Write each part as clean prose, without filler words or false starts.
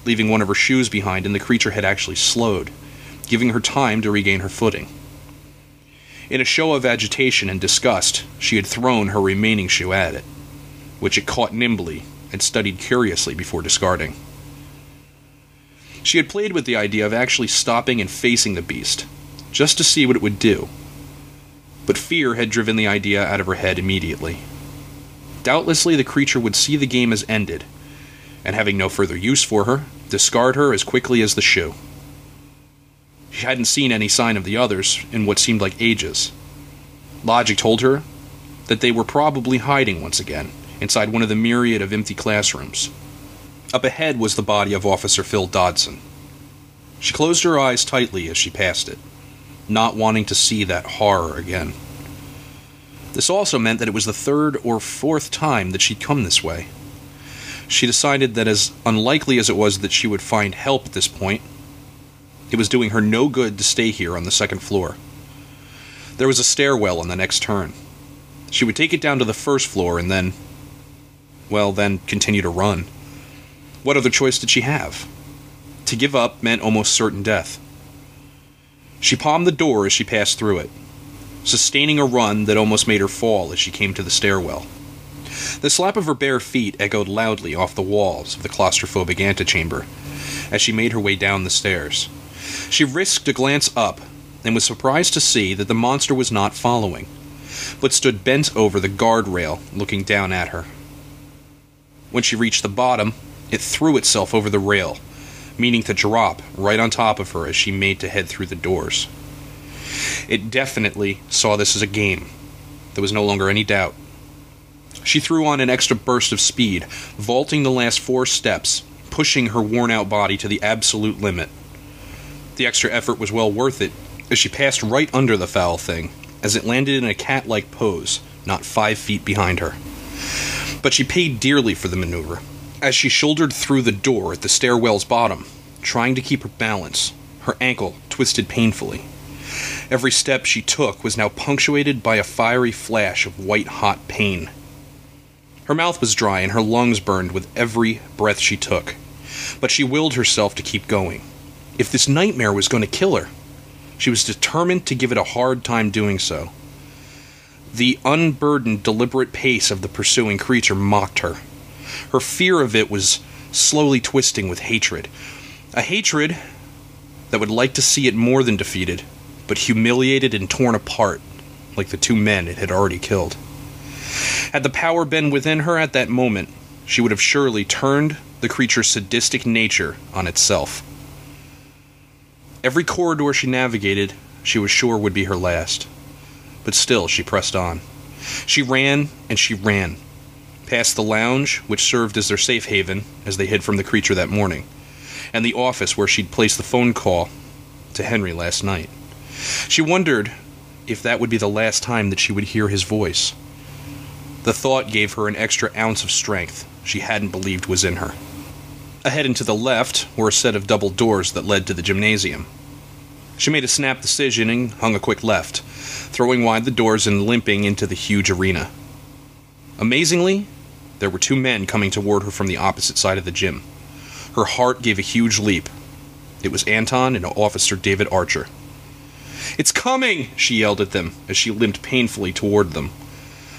leaving one of her shoes behind, and the creature had actually slowed, giving her time to regain her footing. In a show of agitation and disgust, she had thrown her remaining shoe at it, which it caught nimbly and studied curiously before discarding. She had played with the idea of actually stopping and facing the beast, just to see what it would do, but fear had driven the idea out of her head immediately. Doubtlessly the creature would see the game as ended, and having no further use for her, discard her as quickly as the shoe. She hadn't seen any sign of the others in what seemed like ages. Logic told her that they were probably hiding once again, inside one of the myriad of empty classrooms. Up ahead was the body of Officer Phil Dodson. She closed her eyes tightly as she passed it, not wanting to see that horror again. This also meant that it was the third or fourth time that she'd come this way. She decided that as unlikely as it was that she would find help at this point, it was doing her no good to stay here on the second floor. There was a stairwell on the next turn. She would take it down to the first floor and then continue to run. What other choice did she have? To give up meant almost certain death. She palmed the door as she passed through it, sustaining a run that almost made her fall as she came to the stairwell. The slap of her bare feet echoed loudly off the walls of the claustrophobic antechamber as she made her way down the stairs. She risked a glance up and was surprised to see that the monster was not following, but stood bent over the guardrail looking down at her. When she reached the bottom, it threw itself over the rail, meaning to drop right on top of her as she made to head through the doors. It definitely saw this as a game. There was no longer any doubt. She threw on an extra burst of speed, vaulting the last 4 steps, pushing her worn-out body to the absolute limit. The extra effort was well worth it, as she passed right under the foul thing, as it landed in a cat-like pose, not 5 feet behind her. But she paid dearly for the maneuver, as she shouldered through the door at the stairwell's bottom, trying to keep her balance, her ankle twisted painfully. Every step she took was now punctuated by a fiery flash of white-hot pain. Her mouth was dry and her lungs burned with every breath she took, but she willed herself to keep going. If this nightmare was going to kill her, she was determined to give it a hard time doing so. The unburdened, deliberate pace of the pursuing creature mocked her. Her fear of it was slowly twisting with hatred. A hatred that would like to see it more than defeated, but humiliated and torn apart, like the 2 men it had already killed. Had the power been within her at that moment, she would have surely turned the creature's sadistic nature on itself. Every corridor she navigated, she was sure would be her last. But still, she pressed on. She ran, and she ran. Past the lounge, which served as their safe haven as they hid from the creature that morning, and the office where she'd placed the phone call to Henry last night. She wondered if that would be the last time that she would hear his voice. The thought gave her an extra ounce of strength she hadn't believed was in her. Ahead and to the left were a set of double doors that led to the gymnasium. She made a snap decision and hung a quick left, throwing wide the doors and limping into the huge arena. Amazingly, there were 2 men coming toward her from the opposite side of the gym. Her heart gave a huge leap. It was Anton and Officer David Archer. "It's coming!" she yelled at them as she limped painfully toward them,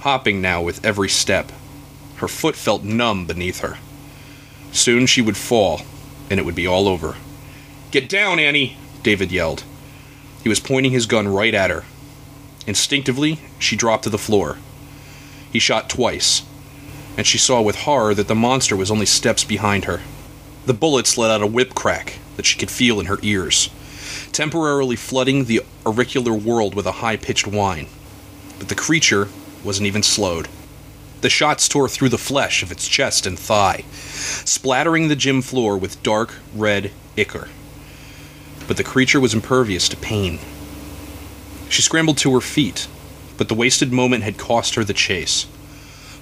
hopping now with every step. Her foot felt numb beneath her. Soon she would fall, and it would be all over. "Get down, Annie!" David yelled. He was pointing his gun right at her. Instinctively, she dropped to the floor. He shot twice, and she saw with horror that the monster was only steps behind her. The bullets let out a whip crack that she could feel in her ears, temporarily flooding the auricular world with a high-pitched whine. But the creature wasn't even slowed. The shots tore through the flesh of its chest and thigh, splattering the gym floor with dark red ichor. But the creature was impervious to pain. She scrambled to her feet, but the wasted moment had cost her the chase.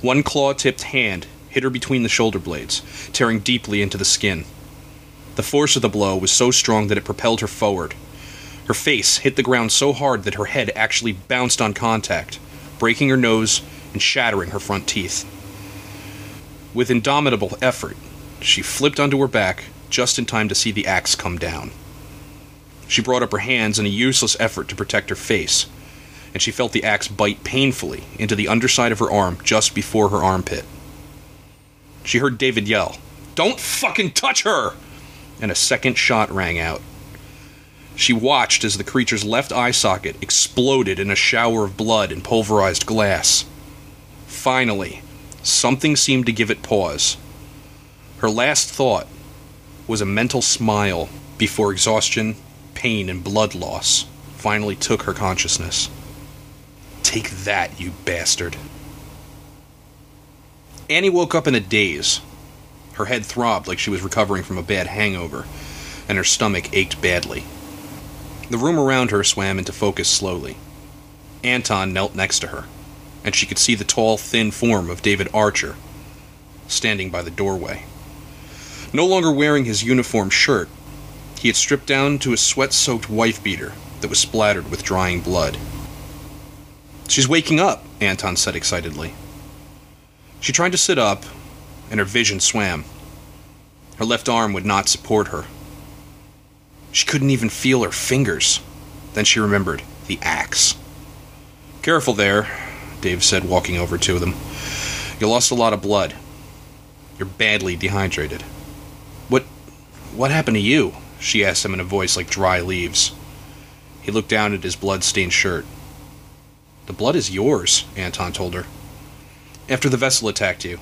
One claw-tipped hand hit her between the shoulder blades, tearing deeply into the skin. The force of the blow was so strong that it propelled her forward. Her face hit the ground so hard that her head actually bounced on contact, breaking her nose and shattering her front teeth. With indomitable effort, She flipped onto her back, just in time to see the axe come down. She brought up her hands in a useless effort to protect her face, and she felt the axe bite painfully into the underside of her arm just before her armpit. She heard David yell, "Don't fucking touch her!" and a second shot rang out. She watched as the creature's left eye socket exploded in a shower of blood and pulverized glass. Finally, something seemed to give it pause. Her last thought was a mental smile before exhaustion, pain, and blood loss finally took her consciousness. "Take that, you bastard." Annie woke up in a daze. Her head throbbed like she was recovering from a bad hangover, and her stomach ached badly. The room around her swam into focus slowly. Anton knelt next to her, and she could see the tall, thin form of David Archer standing by the doorway. No longer wearing his uniform shirt, he had stripped down to a sweat-soaked wife-beater that was splattered with drying blood. "She's waking up," Anton said excitedly. She tried to sit up, and her vision swam. Her left arm would not support her. She couldn't even feel her fingers. Then she remembered the axe. "Careful there," Dave said, walking over to them. "You lost a lot of blood. You're badly dehydrated." What happened to you?" she asked him in a voice like dry leaves. He looked down at his blood-stained shirt. "The blood is yours," Anton told her. "After the vessel attacked you,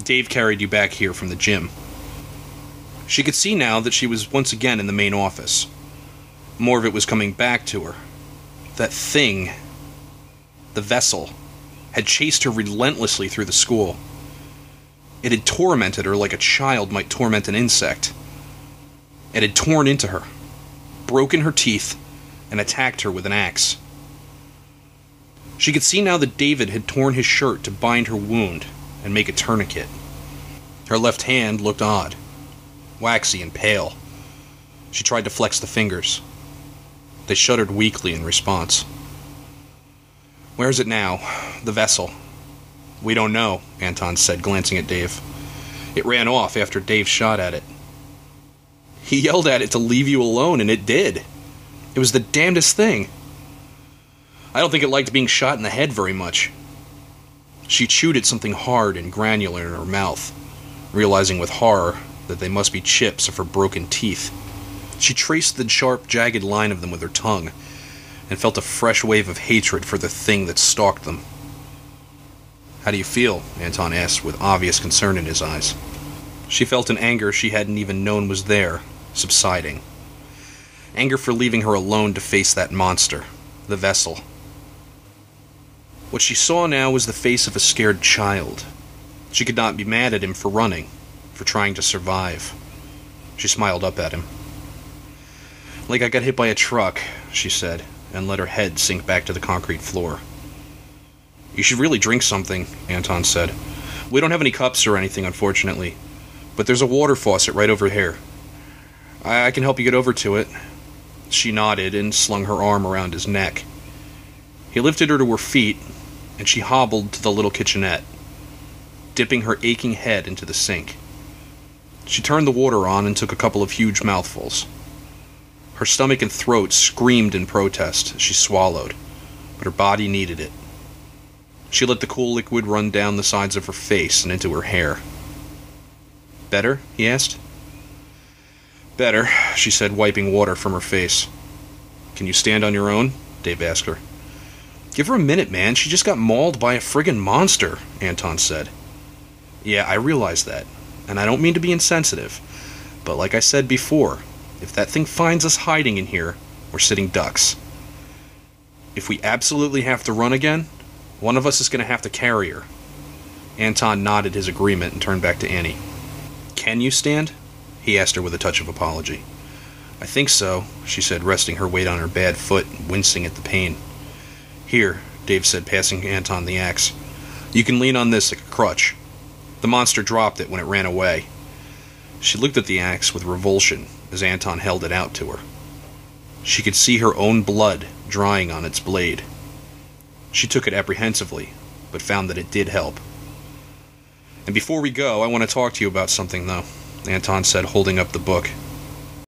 Dave carried you back here from the gym." She could see now that she was once again in the main office. More of it was coming back to her. That thing, the vessel, had chased her relentlessly through the school. It had tormented her like a child might torment an insect. It had torn into her, broken her teeth, and attacked her with an axe. She could see now that David had torn his shirt to bind her wound and make a tourniquet. Her left hand looked odd, waxy and pale. She tried to flex the fingers. They shuddered weakly in response. "Where is it now? The vessel?" "We don't know," Anton said, glancing at Dave. "It ran off after Dave shot at it." "He yelled at it to leave you alone, and it did. It was the damnedest thing. I don't think it liked being shot in the head very much." She chewed at something hard and granular in her mouth, realizing with horror that they must be chips of her broken teeth. She traced the sharp, jagged line of them with her tongue, and felt a fresh wave of hatred for the thing that stalked them. "How do you feel?" Anton asked, with obvious concern in his eyes. She felt an anger she hadn't even known was there, subsiding. Anger for leaving her alone to face that monster, the vessel. What she saw now was the face of a scared child. She could not be mad at him for running, for trying to survive. She smiled up at him. "Like I got hit by a truck," she said, and let her head sink back to the concrete floor. "You should really drink something," Anton said. "We don't have any cups or anything, unfortunately, but there's a water faucet right over here. I can help you get over to it." She nodded and slung her arm around his neck. He lifted her to her feet, and she hobbled to the little kitchenette, dipping her aching head into the sink. She turned the water on and took a couple of huge mouthfuls. Her stomach and throat screamed in protest as she swallowed, but her body needed it. She let the cool liquid run down the sides of her face and into her hair. "Better?" he asked. "Better," she said, wiping water from her face. "Can you stand on your own?" Dave asked her. "Give her a minute, man. She just got mauled by a friggin' monster," Anton said. "Yeah, I realize that, and I don't mean to be insensitive, but like I said before, if that thing finds us hiding in here, we're sitting ducks. If we absolutely have to run again, one of us is going to have to carry her." Anton nodded his agreement and turned back to Annie. "Can you stand?" he asked her with a touch of apology. "I think so," she said, resting her weight on her bad foot and wincing at the pain. "Here," Dave said, passing Anton the axe. "You can lean on this like a crutch." The monster dropped it when it ran away. She looked at the axe with revulsion as Anton held it out to her. She could see her own blood drying on its blade. She took it apprehensively, but found that it did help. "And before we go, I want to talk to you about something, though," Anton said, holding up the book.